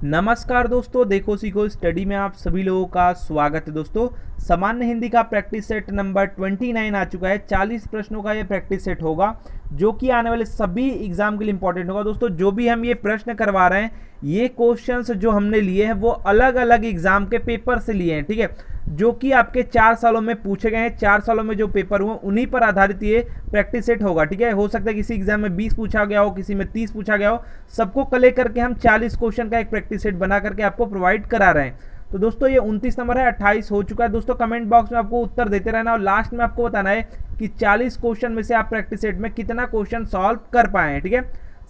नमस्कार दोस्तों, देखो सीखो स्टडी में आप सभी लोगों का स्वागत है। दोस्तों, सामान्य हिंदी का प्रैक्टिस सेट नंबर 29 आ चुका है। 40 प्रश्नों का ये प्रैक्टिस सेट होगा जो कि आने वाले सभी एग्जाम के लिए इंपॉर्टेंट होगा। दोस्तों, जो भी हम ये प्रश्न करवा रहे हैं, ये क्वेश्चंस जो हमने लिए हैं वो अलग अलग एग्जाम के पेपर से लिए हैं, ठीक है, जो कि आपके 4 सालों में पूछे गए हैं। 4 सालों में जो पेपर हुए उन्हीं पर आधारित ये प्रैक्टिस सेट होगा, ठीक है। हो सकता है किसी एग्जाम में 20 पूछा गया हो, किसी में 30 पूछा गया हो, सबको कलेक्ट करके हम 40 क्वेश्चन का एक प्रैक्टिस सेट बना करके आपको प्रोवाइड करा रहे हैं। तो दोस्तों, ये 29 नंबर है, 28 हो चुका है। दोस्तों, कमेंट बॉक्स में आपको उत्तर देते रहना और लास्ट में आपको बताना है कि 40 क्वेश्चन में से आप प्रैक्टिस सेट में कितना क्वेश्चन सॉल्व कर पाए हैं, ठीक है।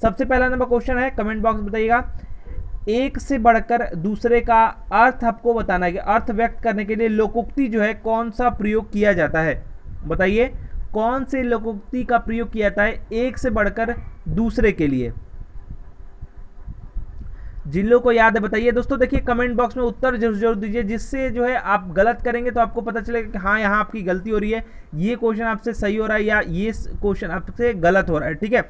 सबसे पहला नंबर क्वेश्चन है, कमेंट बॉक्स में बताइएगा, एक से बढ़कर दूसरे का अर्थ आपको बताना है कि अर्थ व्यक्त करने के लिए लोकोक्ति जो है कौन सा प्रयोग किया जाता है। बताइए, कौन से लोकोक्ति का प्रयोग किया जाता है एक से बढ़कर दूसरे के लिए। जिन लोगों को याद है बताइए। दोस्तों देखिए, कमेंट बॉक्स में उत्तर जरूर दीजिए, जिससे जो है आप गलत करेंगे तो आपको पता चलेगा कि हाँ, यहाँ आपकी गलती हो रही है, ये क्वेश्चन आपसे सही हो रहा है या ये क्वेश्चन आपसे गलत हो रहा है, ठीक है।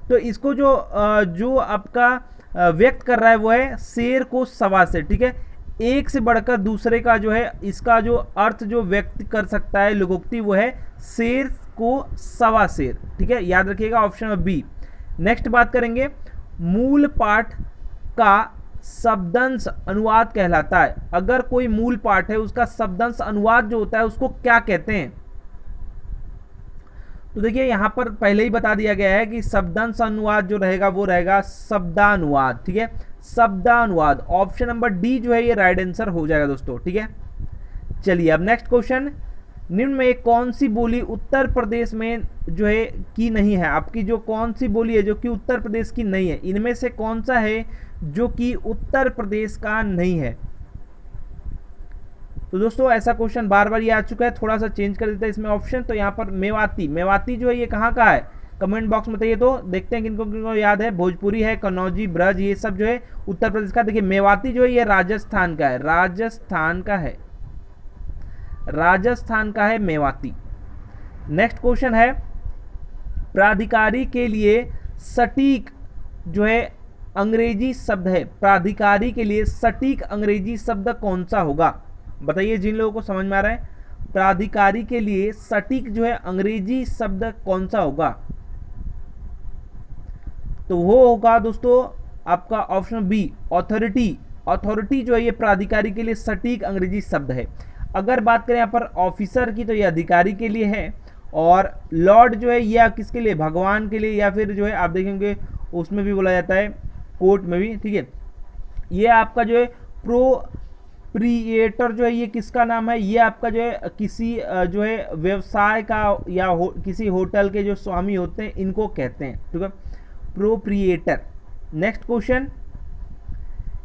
तो इसको जो आपका व्यक्त कर रहा है वो है शेर को सवा से, ठीक है। एक से बढ़कर दूसरे का जो है इसका जो अर्थ जो व्यक्त कर सकता है लोकोक्ति वो है शेर को सवा शेर, ठीक है। याद रखिएगा, ऑप्शन नंबर बी। नेक्स्ट बात करेंगे, मूल पाठ का शब्दांश अनुवाद कहलाता है। अगर कोई मूल पाठ है उसका शब्दांश अनुवाद जो होता है उसको क्या कहते हैं। तो देखिए, यहां पर पहले ही बता दिया गया है कि शब्दांश अनुवाद जो रहेगा वो रहेगा शब्दानुवाद, ठीक है, शब्दानुवाद। ऑप्शन नंबर डी जो है ये राइट आंसर हो जाएगा दोस्तों, ठीक है। चलिए अब नेक्स्ट क्वेश्चन, निम्न में कौन सी बोली उत्तर प्रदेश में जो है की नहीं है। आपकी जो कौन सी बोली है जो कि उत्तर प्रदेश की नहीं है, इनमें से कौन सा है जो कि उत्तर प्रदेश का नहीं है। तो दोस्तों, ऐसा क्वेश्चन बार बार ये आ चुका है, थोड़ा सा चेंज कर देता है इसमें ऑप्शन। तो यहाँ पर मेवाती जो है ये कहाँ का है, कमेंट बॉक्स में बताइए। तो देखते हैं किनको किनको याद है। भोजपुरी है, कन्नौजी, ब्रज, ये सब जो है उत्तर प्रदेश का। देखिए, मेवाती जो है ये राजस्थान का है, राजस्थान का है मेवाती। नेक्स्ट क्वेश्चन है, प्राधिकारी के लिए सटीक जो है अंग्रेजी शब्द है, प्राधिकारी के लिए सटीक अंग्रेजी शब्द कौन सा होगा। बताइए, जिन लोगों को समझ में आ रहा है, प्राधिकारी के लिए सटीक जो है अंग्रेजी शब्द कौन सा होगा। तो वो होगा दोस्तों आपका ऑप्शन बी, ऑथोरिटी। ऑथोरिटी जो है ये प्राधिकारी के लिए सटीक अंग्रेजी शब्द है। अगर बात करें यहाँ पर ऑफिसर की, तो ये अधिकारी के लिए है, और लॉर्ड जो है ये किसके लिए, भगवान के लिए, या फिर जो है आप देखेंगे उसमें भी बोला जाता है, कोर्ट में भी, ठीक है। ये आपका जो है प्रोप्रिएटर जो है ये किसका नाम है, ये आपका जो है किसी जो है व्यवसाय का या किसी होटल के जो स्वामी होते हैं इनको कहते हैं, ठीक है, प्रोप्रिएटर। नेक्स्ट क्वेश्चन,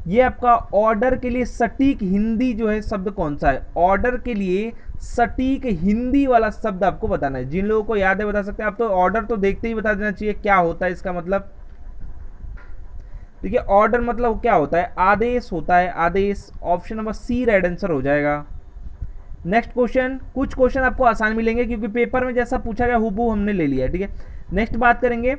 ये आपका ऑर्डर के लिए सटीक हिंदी जो है शब्द कौन सा है। ऑर्डर के लिए सटीक हिंदी वाला शब्द आपको बताना है। जिन लोगों को याद है बता सकते हैं आप। तो ऑर्डर तो देखते ही बता देना चाहिए क्या होता है इसका मतलब। देखिए, ऑर्डर मतलब क्या होता है, आदेश होता है, आदेश। Option number C right answer हो जाएगा। नेक्स्ट क्वेश्चन, कुछ क्वेश्चन आपको आसान मिलेंगे क्योंकि पेपर में जैसा पूछा गया हुबहू हमने ले लिया है, ठीक है। नेक्स्ट बात करेंगे,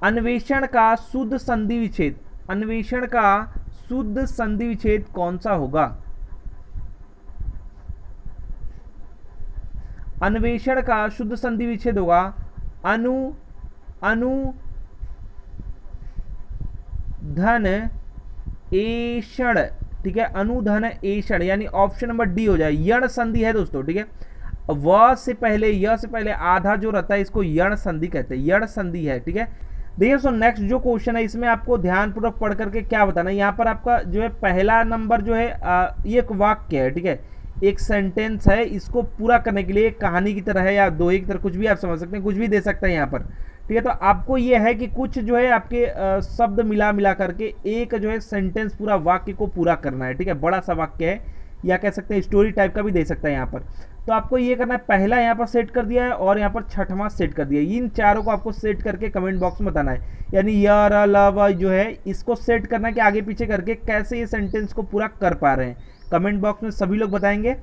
अन्वेषण का शुद्ध संधि विच्छेद। अन्वेषण का शुद्ध संधि विच्छेद कौन सा होगा। अन्वेषण का शुद्ध संधि विच्छेद होगा धन एषण, ठीक है, अनुधन एषण, यानी ऑप्शन नंबर डी हो जाए। यण संधि है दोस्तों, ठीक है। व से पहले, य से पहले आधा जो रहता है इसको यण संधि कहते हैं, यण संधि है, ठीक है। देखिए सो नेक्स्ट जो क्वेश्चन है इसमें आपको ध्यानपूर्वक पढ़ करके क्या बताना है। यहाँ पर आपका जो है पहला नंबर जो है ये एक वाक्य है, ठीक है, एक सेंटेंस है। इसको पूरा करने के लिए एक कहानी की तरह है या दोहे की तरह, कुछ भी आप समझ सकते हैं, कुछ भी दे सकते हैं यहाँ पर, ठीक है। तो आपको ये है कि कुछ जो है आपके शब्द मिला करके एक जो है सेंटेंस पूरा वाक्य को पूरा करना है, ठीक है। बड़ा सा वाक्य है या कह सकते हैं स्टोरी टाइप का भी दे सकता है यहाँ पर। तो आपको ये करना है, पहला यहाँ पर सेट कर दिया है और यहाँ पर छठवां सेट कर दिया है। इन चारों को आपको सेट करके कमेंट बॉक्स में बताना है, यानी य र ल व जो है इसको सेट करना है कि आगे पीछे करके कैसे ये सेंटेंस को पूरा कर पा रहे हैं। कमेंट बॉक्स में सभी लोग बताएंगे।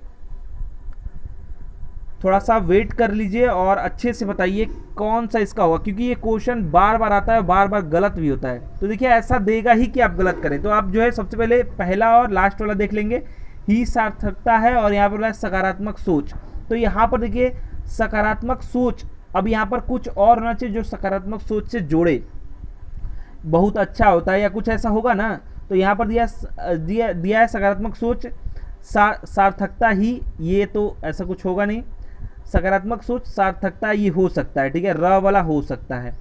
थोड़ा सा वेट कर लीजिए और अच्छे से बताइए कौन सा इसका होगा, क्योंकि ये क्वेश्चन बार बार आता है, बार बार गलत भी होता है। तो देखिए ऐसा देगा ही कि आप गलत करें। तो आप जो है सबसे पहले पहला और लास्ट वाला देख लेंगे, ही सार्थकता है और यहाँ पर सकारात्मक सोच। तो यहाँ पर देखिए सकारात्मक सोच, अब यहाँ पर कुछ और होना चाहिए जो सकारात्मक सोच से जोड़े, बहुत अच्छा होता है या कुछ ऐसा होगा ना। तो यहाँ पर दिया है सकारात्मक सोच सार्थकता ही, ये तो ऐसा कुछ होगा नहीं। सकारात्मक सोच सार्थकता ये हो सकता है, ठीक है, र वाला हो सकता है।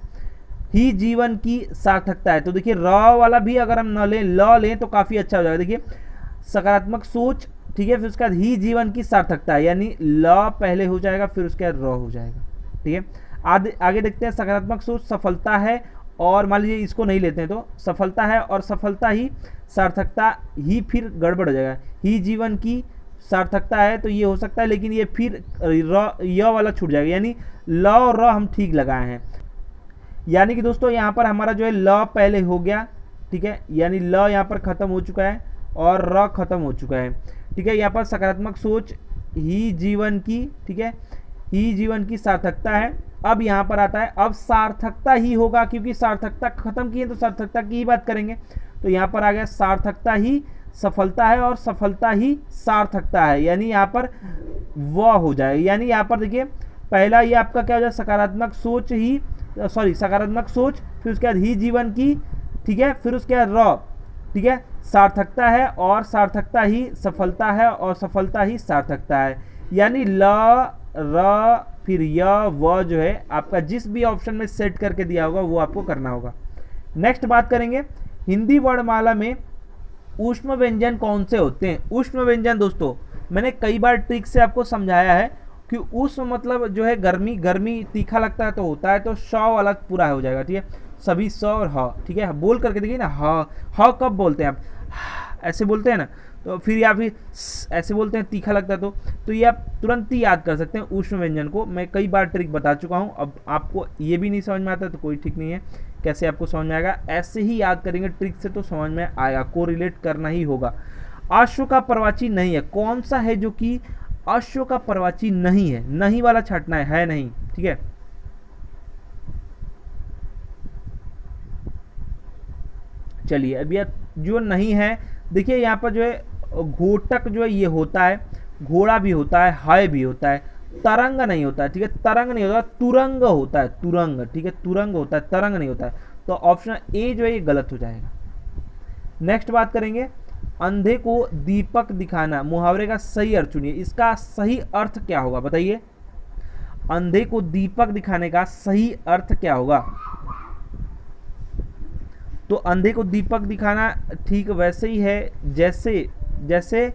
ही जीवन की सार्थकता है, तो देखिए र वाला भी अगर हम न लें ल लें तो काफ़ी अच्छा हो जाएगा। देखिए सकारात्मक सोच, ठीक है, फिर उसके बाद ही जीवन की सार्थकता है, यानी ल पहले हो जाएगा फिर उसके बाद र हो जाएगा, ठीक है। आगे देखते हैं सकारात्मक सोच सफलता है, और मान लीजिए इसको नहीं लेते हैं तो सफलता है और सफलता ही सार्थकता ही, फिर गड़बड़ हो जाएगा। ही जीवन की सार्थकता है तो ये हो सकता है, लेकिन ये फिर य वाला छूट जाएगा, यानी ल और र हम ठीक लगाए हैं। यानी कि दोस्तों यहाँ पर हमारा जो है ल पहले हो गया, ठीक है, यानी ल यहाँ पर खत्म हो चुका है और र खत्म हो चुका है, ठीक है। यहाँ पर सकारात्मक सोच ही जीवन की, ठीक है, ही जीवन की सार्थकता है। अब यहाँ पर आता है अब सार्थकता ही होगा, क्योंकि सार्थकता खत्म की है तो सार्थकता की ही बात करेंगे। तो यहाँ पर आ गया सार्थकता ही सफलता है और सफलता ही सार्थकता है, यानी यहाँ पर वह हो जाएगा। यानी यहाँ पर देखिए पहला ये आपका क्या हो जाए, सकारात्मक सोच ही, सॉरी सकारात्मक सोच, फिर उसके बाद ही जीवन की, ठीक है, फिर उसके बाद र, ठीक है, सार्थकता है और सार्थकता ही सफलता है और सफलता ही सार्थकता है। यानी ल र फिर य व जो है आपका जिस भी ऑप्शन में सेट करके दिया होगा वो आपको करना होगा। नेक्स्ट बात करेंगे हिंदी वर्णमाला में ऊष्म व्यंजन कौन से होते हैं। ऊष्म व्यंजन दोस्तों मैंने कई बार ट्रिक से आपको समझाया है कि ऊष्म मतलब जो है गर्मी, गर्मी तीखा लगता है तो होता है, तो श वाला पूरा हो जाएगा, ठीक है, सभी स और ह, ठीक है। बोल करके देखिए ना, ह कब बोलते हैं आप, ऐसे बोलते हैं ना, तो फिर या फिर ऐसे बोलते हैं तीखा लगता है तो ये आप तुरंत ही याद कर सकते हैं ऊष्म व्यंजन को। मैं कई बार ट्रिक बता चुका हूँ, अब आपको ये भी नहीं समझ में आता तो कोई ठीक नहीं है, कैसे आपको समझ में आएगा, ऐसे ही याद करेंगे ट्रिक से तो समझ में आएगा, को रिलेट करना ही होगा। अश्व का परवाची नहीं है, कौन सा है जो कि अश्व का परवाची नहीं है, नहीं वाला छाटना है नहीं, ठीक है। चलिए अभी जो नहीं है, देखिए यहाँ पर जो है घोटक जो है ये होता है, घोड़ा भी होता है, हाय भी होता है, तरंग नहीं होता है, ठीक है, तरंग नहीं होता, तुरंग होता है, तुरंग, ठीक है, तुरंग होता है, तरंग नहीं होता है। तो ऑप्शन ए जो है ये गलत हो जाएगा। नेक्स्ट बात करेंगे अंधे को दीपक दिखाना, मुहावरे का सही अर्थ चुनिए, इसका सही अर्थ क्या होगा बताइए। अंधे को दीपक दिखाने का सही अर्थ क्या होगा। तो अंधे को दीपक दिखाना ठीक वैसे ही है जैसे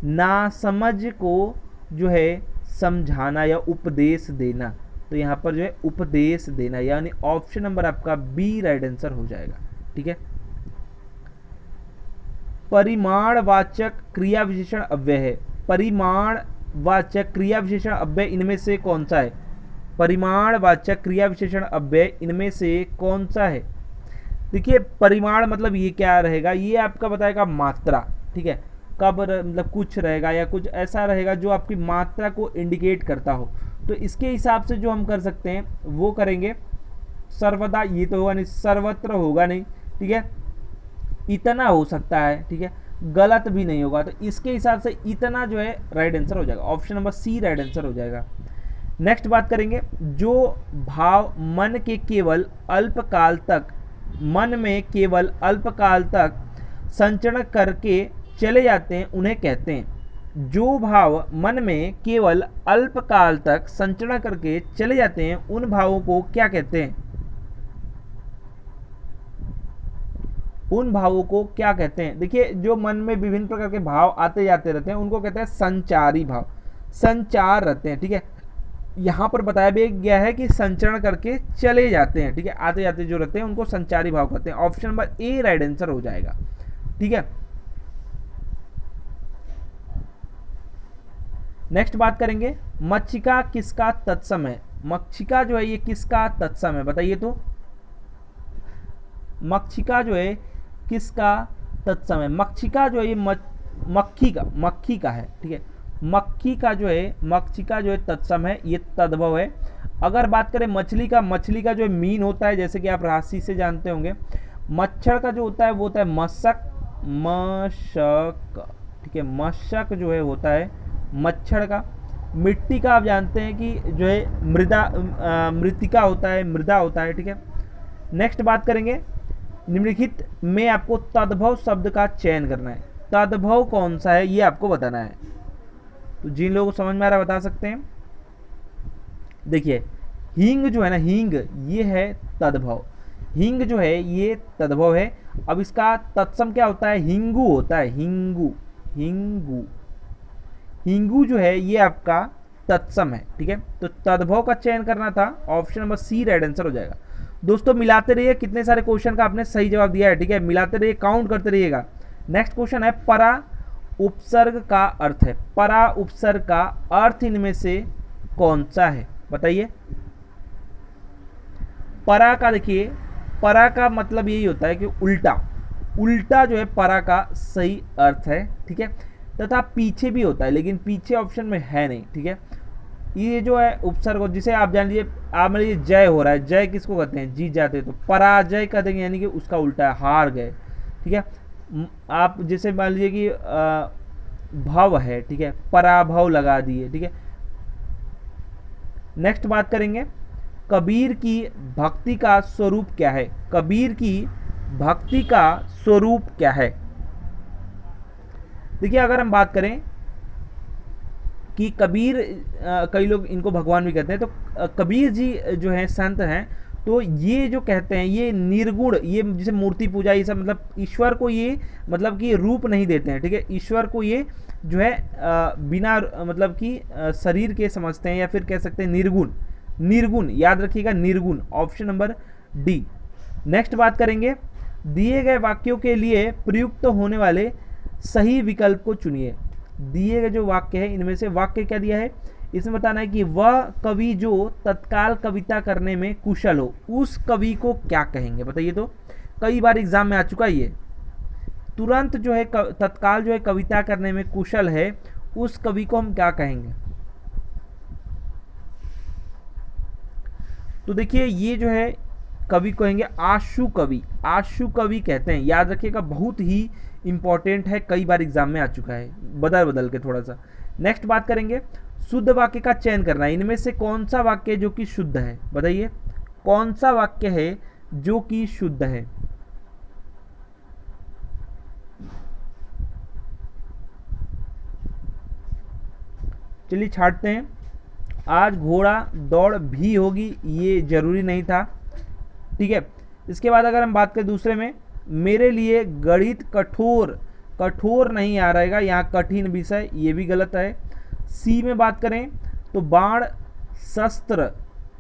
नासमझ को जो है समझाना या उपदेश देना। तो यहाँ पर जो है उपदेश देना, यानी ऑप्शन नंबर आपका बी राइट आंसर हो जाएगा, ठीक है। परिमाणवाचक क्रिया विशेषण अव्यय है, परिमाणवाचक क्रिया विशेषण अव्यय इनमें से कौन सा है। परिमाणवाचक क्रिया विशेषण अव्यय इनमें से कौन सा है। देखिए परिमाण मतलब ये क्या रहेगा, ये आपका बताएगा मात्रा, ठीक है, कब मतलब कुछ रहेगा या कुछ ऐसा रहेगा जो आपकी मात्रा को इंडिकेट करता हो। तो इसके हिसाब से जो हम कर सकते हैं वो करेंगे। सर्वदा ये तो होगा नहीं, सर्वत्र होगा नहीं, ठीक है, इतना हो सकता है, ठीक है, गलत भी नहीं होगा। तो इसके हिसाब से इतना जो है राइट आंसर हो जाएगा, option number C right answer हो जाएगा। नेक्स्ट बात करेंगे जो भाव मन में केवल अल्पकाल तक संचरण करके चले जाते हैं उन्हें कहते हैं। जो भाव मन में केवल अल्पकाल तक संचरण करके चले जाते हैं उन भावों को क्या कहते हैं। उन भावों को क्या कहते हैं। देखिए जो मन में विभिन्न प्रकार के भाव आते जाते रहते हैं उनको कहते हैं संचारी भाव, संचार रहते हैं, ठीक है। यहाँ पर बताया भी गया है कि संचरण करके चले जाते हैं, ठीक है, आते जाते जो रहते हैं उनको संचारी भाव कहते हैं। Option number A right answer हो जाएगा, ठीक है। नेक्स्ट बात करेंगे मक्षिका किसका तत्सम है। मक्षिका जो है ये किसका तत्सम है बताइए। तो मक्षिका जो है किसका तत्सम है। मक्षिका जो है ये मक्खी का है, ठीक है। मक्षिका जो है तत्सम है, ये तद्भव है। अगर बात करें मछली का जो मीन होता है, जैसे कि आप राशि से जानते होंगे। मच्छर का जो होता है वो होता है मशक, ठीक है, मशक जो है होता है मच्छर का। मिट्टी का आप जानते हैं कि जो है मृतिका होता है, मृदा होता है, ठीक है। नेक्स्ट बात करेंगे, निम्नलिखित में आपको तद्भव शब्द का चयन करना है। तद्भव कौन सा है ये आपको बताना है। तो जिन लोगों को समझ में आ रहा है बता सकते हैं। देखिए हींग जो है ना, हींग ये है तद्भव, हींग जो है ये तद्भव है। अब इसका तत्सम क्या होता है, हिंगू होता है, हिंगू जो है ये आपका तत्सम है, ठीक है। तो तद्भव का चयन करना था, option number C right answer हो जाएगा। दोस्तों मिलाते रहिए, कितने सारे क्वेश्चन का आपने सही जवाब दिया है, ठीक है। मिलाते रहिए, काउंट करते रहिएगा। नेक्स्ट क्वेश्चन है, परा उपसर्ग का अर्थ है। परा उपसर्ग का अर्थ इनमें से कौन सा है, बताइए। परा का देखिए, परा का मतलब यही होता है कि उल्टा जो है परा का सही अर्थ है, ठीक है। तथा पीछे भी होता है, लेकिन पीछे ऑप्शन में है नहीं, ठीक है। ये जो है उपसर्ग, जिसे आप जान लीजिए, आप मान लीजिए जय हो रहा है, जय किसको कहते हैं, जीत जाते हैं, तो पराजय कहते हैं, यानी कि उसका उल्टा है, हार गए, ठीक है। आप जैसे मान लीजिए कि भव है, ठीक है, पराभव लगा दिए, ठीक है। नेक्स्ट बात करेंगे, कबीर की भक्ति का स्वरूप क्या है। कबीर की भक्ति का स्वरूप क्या है। देखिए अगर हम बात करें कि कबीर, कई लोग इनको भगवान भी कहते हैं, तो कबीर जी जो हैं संत हैं, तो ये जो कहते हैं ये निर्गुण, ये जैसे मूर्ति पूजा ये सब, मतलब ईश्वर को ये मतलब कि रूप नहीं देते हैं, ठीक है। ईश्वर को ये जो है बिना मतलब कि शरीर के समझते हैं, या फिर कह सकते हैं निर्गुण, याद रखिएगा निर्गुण, ऑप्शन नंबर डी। नेक्स्ट बात करेंगे, दिए गए वाक्यों के लिए प्रयुक्त होने वाले सही विकल्प को चुनिए। दिए गए जो वाक्य है इनमें से वाक्य क्या दिया है, इसमें बताना है कि वह कवि जो तत्काल कविता करने में कुशल हो, उस कवि को क्या कहेंगे, बताइए। तो कई बार एग्जाम में आ चुका है ये, तुरंत जो है तत्काल जो है कविता करने में कुशल है, उस कवि को हम क्या कहेंगे। तो देखिए ये जो है कवि को कहेंगे आशु कवि, आशु कवि कहते हैं, याद रखिएगा, बहुत ही इंपॉर्टेंट है, कई बार एग्जाम में आ चुका है, बदल के थोड़ा सा। नेक्स्ट बात करेंगे, शुद्ध वाक्य का चयन करना है। इनमें से कौन सा वाक्य जो कि शुद्ध है, बताइए, कौन सा वाक्य है जो कि शुद्ध है। चलिए छांटते हैं। आज घोड़ा दौड़ भी होगी, ये जरूरी नहीं था, ठीक है। इसके बाद अगर हम बात करें दूसरे में, मेरे लिए गणित कठोर नहीं आ रहेगा, यहाँ कठिन विषय, ये भी गलत है। सी में बात करें तो बाण शस्त्र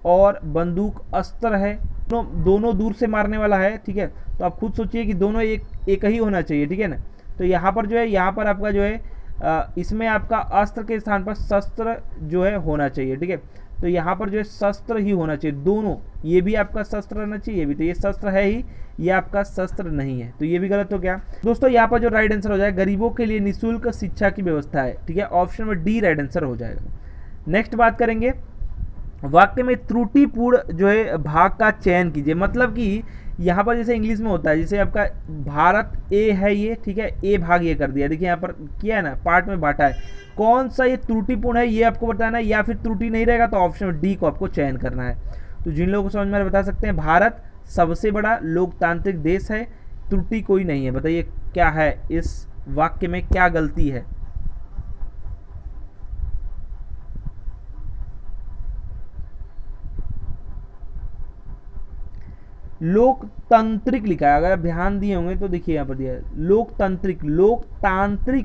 और बंदूक अस्त्र है, दोनों दूर से मारने वाला है, ठीक है। तो आप खुद सोचिए कि दोनों एक ही होना चाहिए, ठीक है ना। तो यहाँ पर जो है, यहाँ पर आपका जो है इसमें आपका अस्त्र के स्थान पर शस्त्र जो है होना चाहिए, ठीक है। तो यहाँ पर जो है शस्त्र ही होना चाहिए, दोनों, ये भी आपका शस्त्र रहना चाहिए, ये भी, तो ये शस्त्र है ही, ये आपका शस्त्र नहीं है, तो ये भी गलत हो गया। दोस्तों यहाँ पर जो राइट आंसर हो जाएगा, गरीबों के लिए निःशुल्क शिक्षा की व्यवस्था है, ठीक है, option number D right answer हो जाएगा। नेक्स्ट बात करेंगे, वाक्य में त्रुटिपूर्ण जो है भाग का चयन कीजिए। मतलब कि यहाँ पर जैसे इंग्लिश में होता है, जैसे आपका भारत ए है ये, ठीक है, ए भाग ये कर दिया, देखिए यहाँ पर किया है ना, पार्ट में बांटा है, कौन सा ये त्रुटिपूर्ण है ये आपको बताना है, या फिर त्रुटि नहीं रहेगा तो ऑप्शन डी को आपको चयन करना है। तो जिन लोगों को समझ में बता सकते हैं, भारत सबसे बड़ा लोकतांत्रिक देश है, त्रुटि कोई नहीं है, बताइए क्या है, इस वाक्य में क्या गलती है। लोकतांत्रिक लिखा है, अगर आप ध्यान दिए होंगे तो देखिए यहाँ पर दिया है लोकतांत्रिक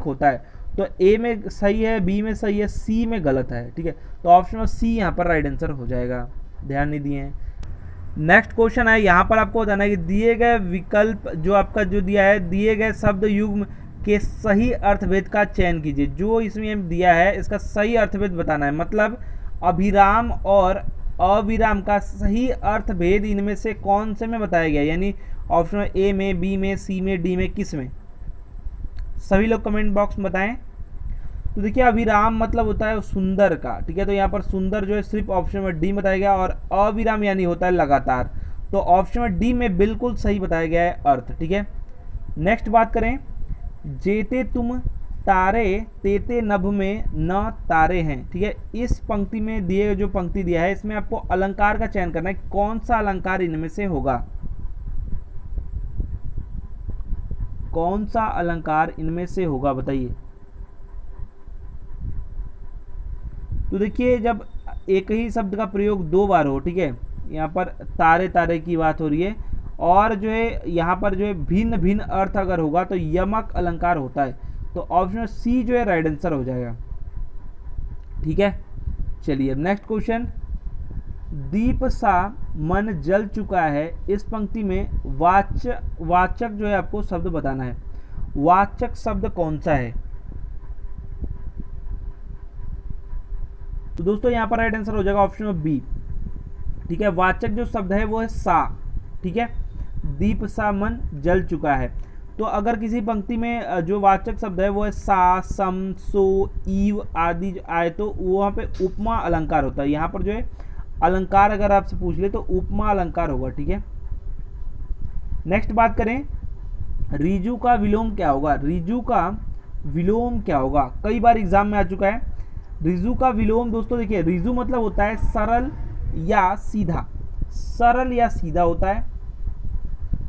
होता है, तो ए में सही है, बी में सही है, सी में गलत है, ठीक है। तो ऑप्शन नंबर सी यहाँ पर राइट आंसर हो जाएगा, ध्यान नहीं दिए हैं। नेक्स्ट क्वेश्चन है, यहाँ पर आपको बताना है कि दिए गए विकल्प जो आपका जो दिया है, दिए गए शब्द युग्म के सही अर्थभेद का चयन कीजिए। जो इसमें दिया है इसका सही अर्थभेद बताना है, मतलब अभिराम और अविराम का सही अर्थभेद इनमें से कौन से में बताया गया, यानी ऑप्शन ए में, बी में, सी में, डी में, किस में। सभी लोग कमेंट बॉक्स में बताएं। तो देखिए अविराम मतलब होता है सुंदर का, ठीक है, तो यहाँ पर सुंदर जो है सिर्फ ऑप्शन में डी बताया गया, और अविराम यानी होता है लगातार, तो ऑप्शन में डी में बिल्कुल सही बताया गया है अर्थ, ठीक है। नेक्स्ट बात करें, जेते तुम तारे तेते नभ में न तारे हैं, ठीक है। इस पंक्ति में दिए जो पंक्ति दिया है इसमें आपको अलंकार का चयन करना है, कौन सा अलंकार इनमें से होगा, कौन सा अलंकार इनमें से होगा बताइए। तो देखिए जब एक ही शब्द का प्रयोग दो बार हो, ठीक है, यहाँ पर तारे तारे की बात हो रही है, और जो है यहाँ पर जो है भिन्न भिन्न अर्थ अगर होगा तो यमक अलंकार होता है, तो ऑप्शन सी जो है राइट आंसर हो जाएगा, ठीक है। चलिए नेक्स्ट क्वेश्चन, दीप सा मन जल चुका है, इस पंक्ति में वाचक जो है आपको शब्द बताना है, वाचक शब्द कौन सा है। तो दोस्तों यहाँ पर राइट आंसर हो जाएगा ऑप्शन बी, ठीक है। वाचक जो शब्द है वो है सा, ठीक है, दीप सा मन जल चुका है। तो अगर किसी पंक्ति में जो वाचक शब्द है वो है सा, सम, सो, ईव आदि आए तो वहाँ पे उपमा अलंकार होता है। यहाँ पर जो है अलंकार अगर आपसे पूछ ले तो उपमा अलंकार होगा, ठीक है। नेक्स्ट बात करें, रिजु का विलोम क्या होगा, रिजु का विलोम क्या होगा, कई बार एग्जाम में आ चुका है। रिजु का विलोम दोस्तों देखिए, रिजु मतलब होता है सरल या सीधा, सरल या सीधा होता है,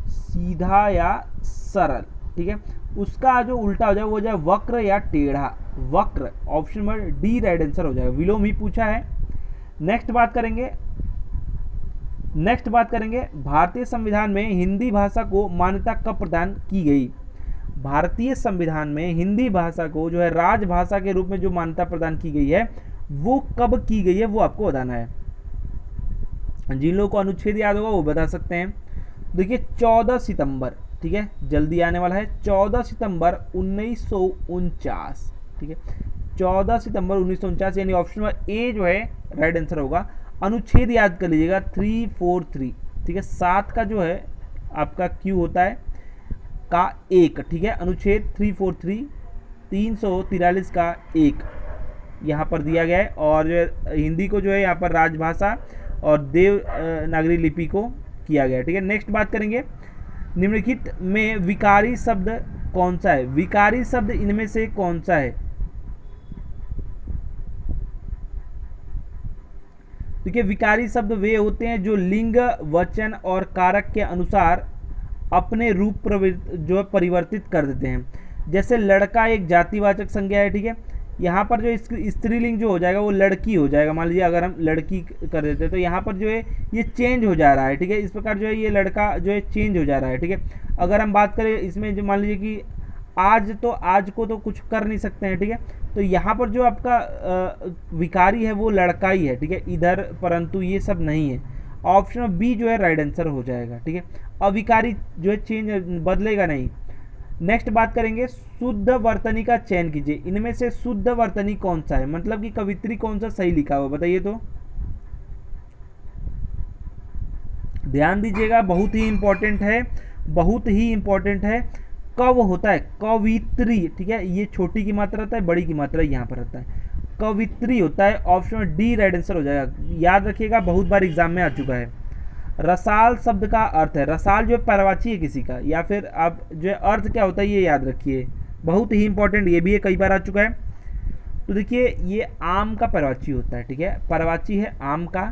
सीधा या सरल, ठीक है। उसका जो उल्टा हो जाए वो हो जाए वक्र या टेढ़ा, वक्र, option number D right answer हो जाएगा, विलोम ही पूछा है। नेक्स्ट बात करेंगे भारतीय संविधान में हिंदी भाषा को मान्यता कब प्रदान की गई, भारतीय संविधान में हिंदी भाषा को जो है राजभाषा के रूप में जो मान्यता प्रदान की गई है वो कब की गई है, वो आपको बताना है। जिन लोगों को अनुच्छेद याद होगा वो बता सकते हैं। देखिए 14 सितंबर, ठीक है, जल्दी आने वाला है, 14 सितंबर 1949, ठीक है, 14 सितंबर 1949, यानी ऑप्शन नंबर ए जो है राइट आंसर होगा। अनुच्छेद याद कर लीजिएगा 343, ठीक है, 7 का जो है आपका क्यू होता है का 1, ठीक है, अनुच्छेद 343 343 का 1 यहाँ पर दिया गया है, और हिंदी को जो है यहाँ पर राजभाषा और देवनागरी लिपि को किया गया है, ठीक है। नेक्स्ट बात करेंगे, निम्नलिखित में विकारी शब्द कौन सा है, विकारी शब्द इनमें से कौन सा है। देखिए विकारी शब्द वे होते हैं जो लिंग, वचन और कारक के अनुसार अपने रूप जो है परिवर्तित कर देते हैं। जैसे लड़का एक जातिवाचक संज्ञा है, ठीक है, यहाँ पर जो स्त्रीलिंग जो हो जाएगा वो लड़की हो जाएगा, मान लीजिए अगर हम लड़की कर देते हैं तो यहाँ पर जो है ये चेंज हो जा रहा है, ठीक है। इस प्रकार जो है ये लड़का जो है चेंज हो जा रहा है, ठीक है। अगर हम बात करें इसमें जो मान लीजिए कि आज, तो आज को तो कुछ कर नहीं सकते हैं, ठीक है, तो यहाँ पर जो आपका विकारी है वो लड़का ही है, ठीक है, इधर, परंतु ये सब नहीं है, ऑप्शन बी जो है राइट आंसर हो जाएगा, ठीक है। अविकारी जो है चेंज बदलेगा नहीं। नेक्स्ट बात करेंगे, शुद्ध वर्तनी का चयन कीजिए, इनमें से शुद्ध वर्तनी कौन सा है, मतलब कि कवित्री कौन सा सही लिखा हुआ बताइए। तो ध्यान दीजिएगा, बहुत ही इंपॉर्टेंट है, बहुत ही इंपॉर्टेंट है। कव होता है कवित्री, ठीक है, ये छोटी की मात्रा रहता है, बड़ी की मात्रा यहाँ पर रहता है, कवित्री होता है, ऑप्शन डी राइट आंसर हो जाएगा। याद रखिएगा, बहुत बार एग्जाम में आ चुका है। रसाल शब्द का अर्थ है, रसाल जो है पर्यायवाची है किसी का, या फिर आप जो है अर्थ क्या होता है ये याद रखिए, बहुत ही इंपॉर्टेंट, ये भी है, कई बार आ चुका है। तो देखिए ये आम का पर्यायवाची होता है, ठीक है, पर्यायवाची है आम का,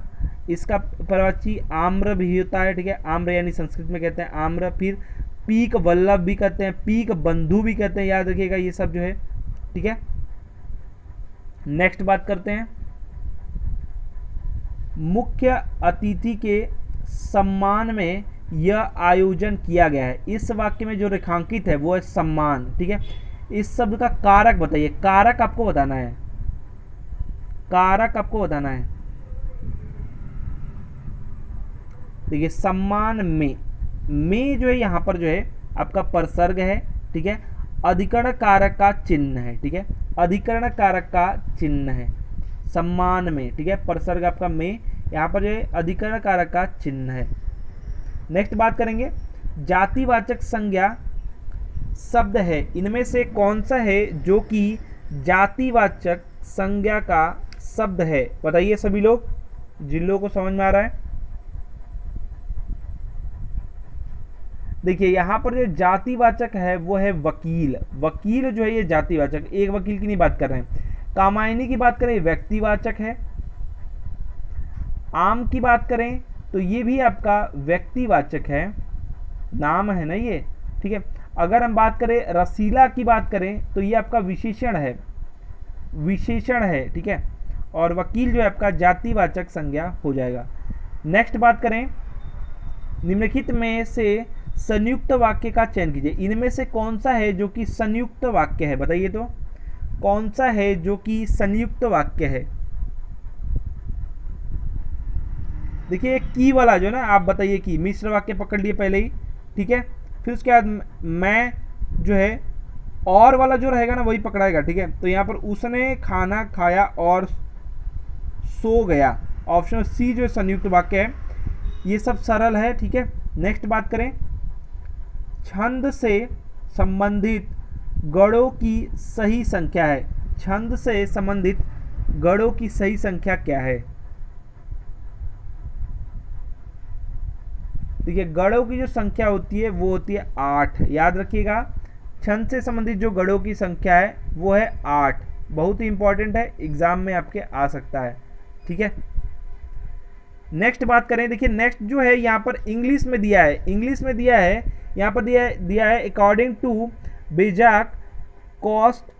इसका पर्यायवाची आम्र भी होता है, ठीक है, आम्र यानी संस्कृत में कहते हैं आम्र, फिर पीक वल्लभ भी कहते हैं, पीक बंधु भी कहते हैं, याद रखिएगा ये सब जो है, ठीक है। नेक्स्ट बात करते हैं, मुख्य अतिथि के सम्मान में यह आयोजन किया गया है, इस वाक्य में जो रेखांकित है वो है सम्मान, ठीक है। इस शब्द का कारक बताइए, कारक आपको बताना है, कारक आपको बताना है। देखिए सम्मान में जो है यहाँ पर जो है आपका परसर्ग है, ठीक है, अधिकरण कारक का चिन्ह है, ठीक है, अधिकरण कारक का चिन्ह है सम्मान में, ठीक है, परसर्ग आपका में, यहाँ पर जो है अधिकरण कारक का चिन्ह है। नेक्स्ट बात करेंगे, जातिवाचक संज्ञा शब्द है, इनमें से कौन सा है जो कि जातिवाचक संज्ञा का शब्द है? बताइए सभी लोग, जिन लोगों को समझ में आ रहा है। देखिए यहाँ पर जो जातिवाचक है वो है वकील। वकील जो है ये जातिवाचक, एक वकील की नहीं बात कर रहे हैं। कामायनी की बात करें व्यक्तिवाचक है। आम की बात करें तो ये भी आपका व्यक्तिवाचक है, नाम है ना ये, ठीक है। अगर हम बात करें रसीला की बात करें तो ये आपका विशेषण है, विशेषण है, ठीक है। और वकील जो है आपका जातिवाचक संज्ञा हो जाएगा। नेक्स्ट बात करें, निम्नलिखित में से संयुक्त वाक्य का चयन कीजिए। इनमें से कौन सा है जो कि संयुक्त वाक्य है? बताइए तो कौन सा है जो कि संयुक्त वाक्य है। देखिए की वाला जो ना, आप बताइए कि मिश्र वाक्य पकड़ लिए पहले ही, ठीक है। फिर उसके बाद मैं जो है और वाला जो रहेगा ना वही पकड़ाएगा, ठीक है। तो यहाँ पर उसने खाना खाया और सो गया, ऑप्शन सी जो संयुक्त वाक्य है। ये सब सरल है, ठीक है। नेक्स्ट बात करें, छंद से संबंधित गणों की सही संख्या है। छंद से संबंधित गणों की सही संख्या क्या है? देखिए गणों की जो संख्या होती है वो होती है 8, याद रखिएगा। छंद से संबंधित जो गणों की संख्या है वो है 8। बहुत ही इंपॉर्टेंट है, एग्जाम में आपके आ सकता है, ठीक है। नेक्स्ट बात करें, देखिए नेक्स्ट जो है यहाँ पर इंग्लिश में दिया है, इंग्लिश में दिया है, यहाँ पर दिया है according to basic cost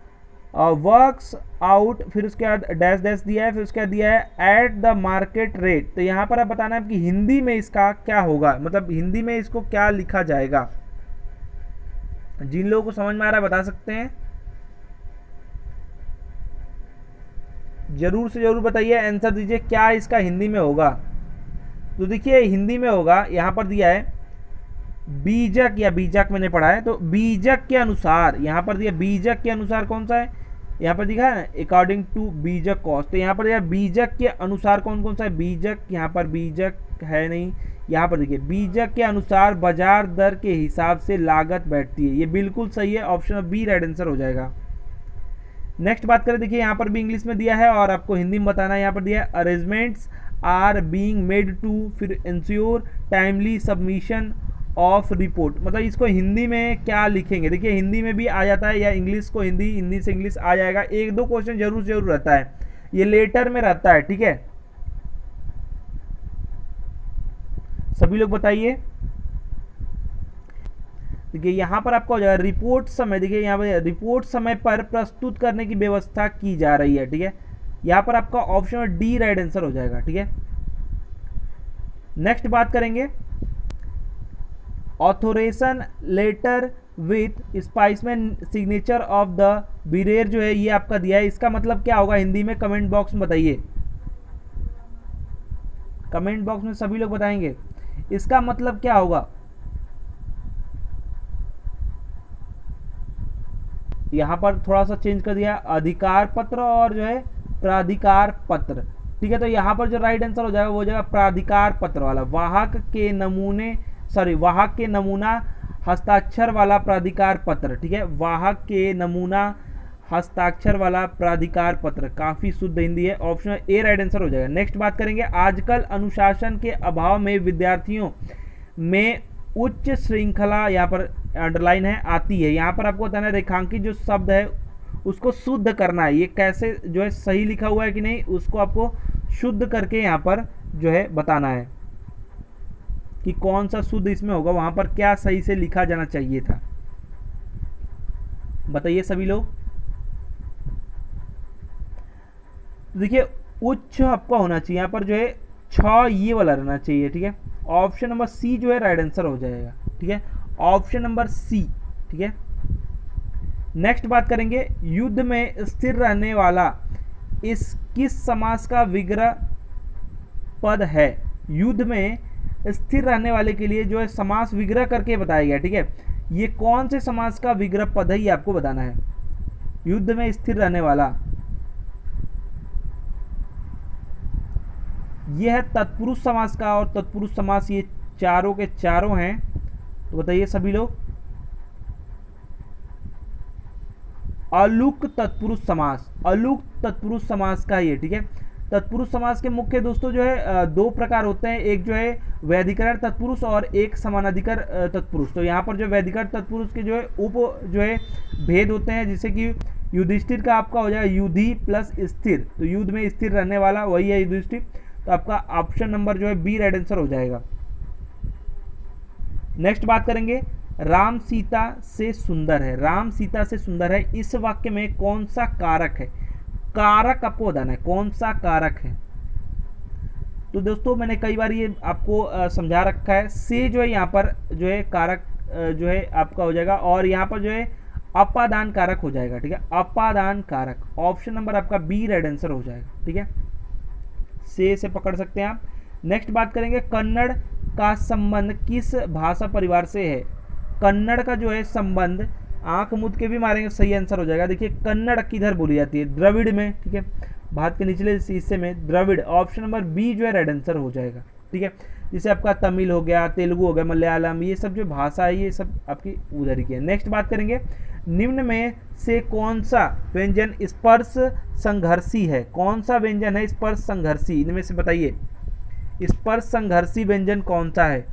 works out, फिर उसके बाद डैश डैश दिया है, फिर उसके बाद दिया है एट द मार्केट रेट। तो यहाँ पर आप बताना है कि हिंदी में इसका क्या होगा, मतलब हिंदी में इसको क्या लिखा जाएगा। जिन लोगों को समझ में आ रहा है बता सकते हैं, जरूर से जरूर बताइए, आंसर दीजिए क्या इसका हिंदी में होगा। तो देखिए हिंदी में होगा, यहाँ पर दिया है बीजक, या बीजक मैंने पढ़ा है तो बीजक के अनुसार, यहाँ पर दिया बीजक के अनुसार कौन सा है, यहाँ पर दिखा है ना अकॉर्डिंग टू बीजक कॉस्ट। तो यहाँ पर दिया बीजक के अनुसार कौन कौन सा है, बीजक, यहाँ पर बीजक है नहीं, यहाँ पर देखिए बीजक के अनुसार बाजार दर के हिसाब से लागत बैठती है। ये बिल्कुल सही है, ऑप्शन बी राइट आंसर हो जाएगा। नेक्स्ट बात करें, देखिए यहाँ पर भी इंग्लिश में दिया है और आपको हिंदी में बताना है। यहाँ पर दिया है arrangements are being made to, फिर ensure timely submission of report. मतलब इसको हिंदी में क्या लिखेंगे, देखिए हिंदी में भी आ जाता है, या इंग्लिश को हिंदी, हिंदी से इंग्लिश आ जाएगा। एक दो क्वेश्चन जरूर रहता है, ये लेटर में रहता है, ठीक है। सभी लोग बताइए। देखिए यहाँ पर आपका हो जाएगा रिपोर्ट समय, देखिए यहाँ पर रिपोर्ट समय पर प्रस्तुत करने की व्यवस्था की जा रही है, ठीक है। यहाँ पर आपका ऑप्शन डी राइट आंसर हो जाएगा, ठीक है। नेक्स्ट बात करेंगे, authorisation letter with specimen signature of the bearer जो है ये आपका दिया है, इसका मतलब क्या होगा हिंदी में, कमेंट बॉक्स में बताइए। कमेंट बॉक्स में सभी लोग बताएंगे इसका मतलब क्या होगा। यहां पर थोड़ा सा चेंज कर दिया, अधिकार पत्र और जो है प्राधिकार पत्र, ठीक है। तो यहां पर जो राइट आंसर हो जाएगा वो हो जाएगा प्राधिकार पत्र वाला, वाहक के नमूने, सॉरी वाहक के नमूना हस्ताक्षर वाला प्राधिकार पत्र, ठीक है। वाहक के नमूना हस्ताक्षर वाला प्राधिकार पत्र, काफी शुद्ध हिंदी है, ऑप्शन ए राइट आंसर हो जाएगा। नेक्स्ट बात करेंगे, आजकल अनुशासन के अभाव में विद्यार्थियों में उच्च श्रृंखला, यहाँ पर अंडरलाइन है, आती है। यहाँ पर आपको बताना है रेखांकित जो शब्द है उसको शुद्ध करना है, ये कैसे जो है सही लिखा हुआ है कि नहीं उसको आपको शुद्ध करके यहाँ पर जो है बताना है कि कौन सा शुद्ध इसमें होगा, वहां पर क्या सही से लिखा जाना चाहिए था। बताइए सभी लोग। देखिए उच्च आपका होना चाहिए, यहाँ पर जो है 6 ये वाला रहना चाहिए, ठीक है। ऑप्शन नंबर सी जो है राइट आंसर हो जाएगा, ठीक है। ऑप्शन नंबर सी, ठीक है। नेक्स्ट बात करेंगे, युद्ध में स्थिर रहने वाला इस किस समास का विग्रह पद है। युद्ध में स्थिर रहने वाले के लिए जो है समास विग्रह करके बताया गया, ठीक है। ये कौन से समास का विग्रह पद है ये आपको बताना है। युद्ध में स्थिर रहने वाला, ये है तत्पुरुष समास का, और तत्पुरुष समास ये चारों के चारों हैं। तो बताइए सभी लोग। अलुक तत्पुरुष समास, अलुक तत्पुरुष समास का ये, ठीक है। तत्पुरुष समास के मुख्य दोस्तों जो है दो प्रकार होते हैं, एक जो है वैधिकरण तत्पुरुष और एक समानाधिकर तत्पुरुष। तो यहाँ पर जो वैधिकरण तत्पुरुष के जो है जो है भेद होते हैं, जैसे कि युधिष्ठिर का आपका हो जाएगा युधि प्लस स्थिर, तो युद्ध में स्थिर रहने वाला वही है युधिष्ठिर। तो आपका ऑप्शन नंबर जो है बी राइट आंसर हो जाएगा। नेक्स्ट बात करेंगे, राम सीता से सुंदर है, राम सीता से सुंदर है, इस वाक्य में कौन सा कारक है? कारक आपको बताना है कौन सा कारक है। तो दोस्तों मैंने कई बार ये आपको समझा रखा है, से जो है यहाँ पर जो है कारक जो है आपका हो जाएगा, और यहाँ पर जो है अपादान कारक हो जाएगा, ठीक है, अपादान कारक। ऑप्शन नंबर आपका बी राइट आंसर हो जाएगा, ठीक है, से पकड़ सकते हैं आप। नेक्स्ट बात करेंगे, कन्नड़ का संबंध किस भाषा परिवार से है? कन्नड़ का जो है संबंध, आंख मूंद के भी मारेंगे सही आंसर हो जाएगा। देखिए कन्नड़ किधर बोली जाती है? द्रविड़ में, ठीक है, भारत के निचले हिस्से में द्रविड़। ऑप्शन नंबर बी जो है राइट आंसर हो जाएगा, ठीक है। जैसे आपका तमिल हो गया, तेलुगु हो गया, मलयालम, ये सब जो भाषा है ये सब आपकी उधर की है। नेक्स्ट बात करेंगे, निम्न में से कौन सा व्यंजन स्पर्श संघर्षी है? कौन सा व्यंजन है स्पर्श संघर्षी? इनमें से बताइए स्पर्श संघर्षी व्यंजन कौन सा है?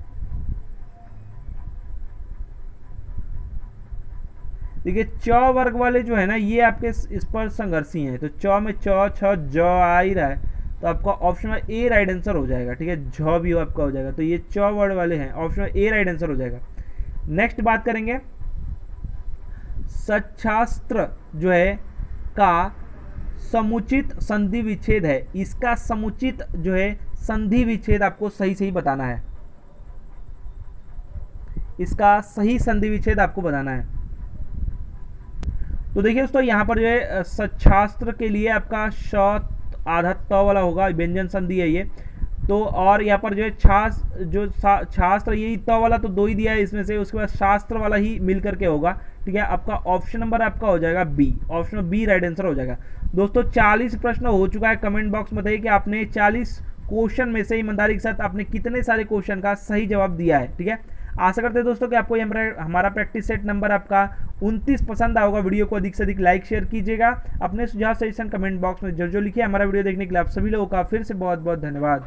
देखिए च वर्ग वाले जो है ना ये आपके स्पर्श संघर्षी हैं, तो च में च छ ज आ ही रहा है, तो आपका ऑप्शन में ए राइट आंसर हो जाएगा, ठीक है, झ भी आपका हो जाएगा, तो ये च वर्ड वाले हैं, ऑप्शन में ए राइट आंसर हो जाएगा। नेक्स्ट बात करेंगे, सच्छास्त्र जो है का समुचित संधि विच्छेद है, इसका समुचित जो है संधि विच्छेद आपको सही सही बताना है, इसका सही संधि विच्छेद आपको बताना है। तो देखिए दोस्तों यहाँ पर जो है सच्छास्त्र के लिए आपका श आधा त वाला होगा, व्यंजन संधि है ये, तो और यहाँ पर जो है छास्त्र यही त वाला तो दो ही दिया है इसमें से, उसके बाद शास्त्र वाला ही मिल करके होगा, ठीक है। आपका ऑप्शन नंबर आपका हो जाएगा B, option B right answer हो जाएगा। दोस्तों 40 प्रश्न हो चुका है, कमेंट बॉक्स में बताइए कि आपने 40 क्वेश्चन में से ईमानदारी के साथ आपने कितने सारे क्वेश्चन का सही जवाब दिया है, ठीक है। आशा करते हैं दोस्तों कि आपको हमारा प्रैक्टिस सेट नंबर आपका 29 पसंद आएगा। वीडियो को अधिक से अधिक लाइक शेयर कीजिएगा, अपने सुझाव सजेशन कमेंट बॉक्स में जरूर लिखिए। हमारा वीडियो देखने के लिए आप सभी लोगों का फिर से बहुत बहुत धन्यवाद।